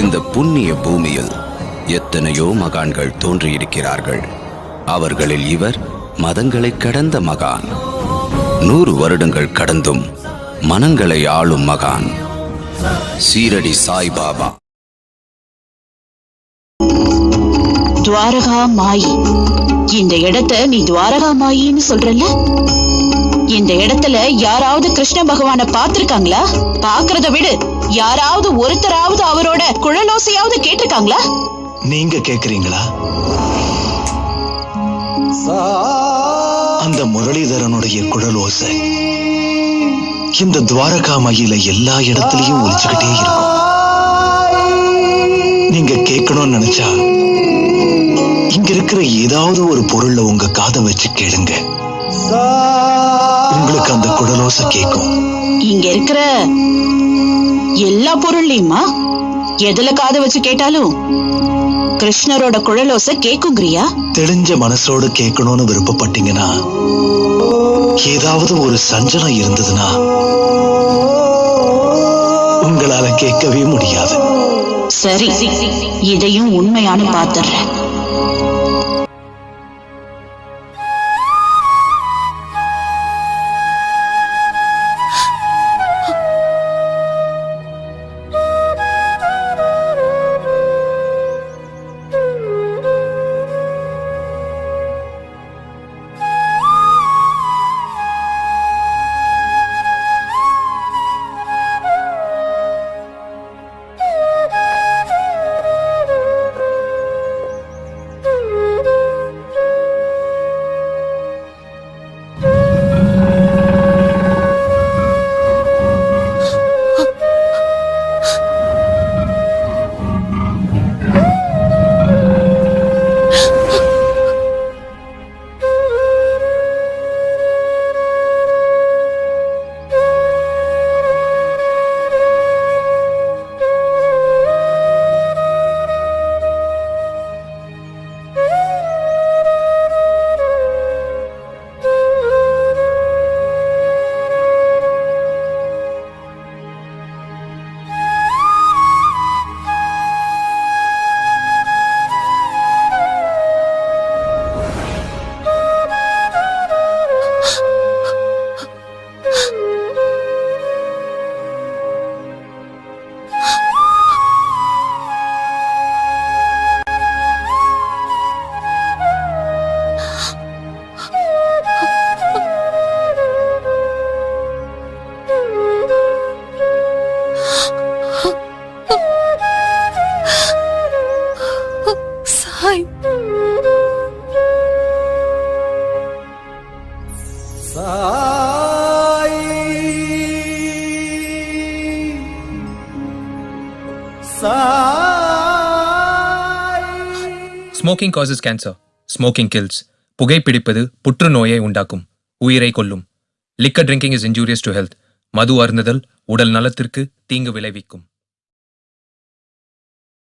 இந்த புண்ணிய பூமியில் எத்தனையோ மகான்கள் தோன்றியிருக்கிறார்கள். அவர்களில் இவர் மதங்களை கடந்த மகான். 100 வருடங்கள் கடந்தும் மனங்களை ஆளும் மகான் சீரடி சாய்பாபா. துவாரகா மாயி. இந்த இடத்தை நீ துவாரகா மாயின்னு சொல்றல்ல? இந்த இடத்துல யாராவது கிருஷ்ண பகவான பாத்திருக்காங்களா? பாக்குறத விடு, யாராவது ஒருத்தராவது அவரோட குழலோசையாவது கேட்டிருக்காங்களா? நீங்க கேக்குறீங்களா? அந்த முரளிதரனுடைய குழலோசை இந்த துவாரகா மயில எல்லா இடத்துலயும் ஒலிச்சுக்கிட்டே இருக்கும். நீங்க கேட்கணும்னு நினைச்சா இங்க இருக்கிற ஏதாவது ஒரு பொருள்ல உங்க காதை வச்சு கேளுங்க, உங்களுக்கு அந்த குழலோசை கேட்கும். இங்க இருக்கிற எல்லா பொருள்லயுமா? எதுல காதை வச்சு கேட்டாலும் கிருஷ்ணரோட குழலோசை கேக்குங்கிறியா? தெளிஞ்ச மனசோடு கேட்கணும்னு விருப்பப்பட்டீங்கன்னா, ஏதாவது ஒரு சஞ்சலம் இருந்ததுன்னா உங்களால கேட்கவே முடியாது. சரி, இதையும் உண்மையான பாத்துறேன். Smoking causes cancer. Smoking kills. புகைப்பிடிப்பது புற்றுநோயை உண்டாக்கும், உயிரை கொல்லும். Liquor drinking is injurious to health. மது அருந்துதல் உடல் நலத்திற்கு தீங்கு விளைவிக்கும்.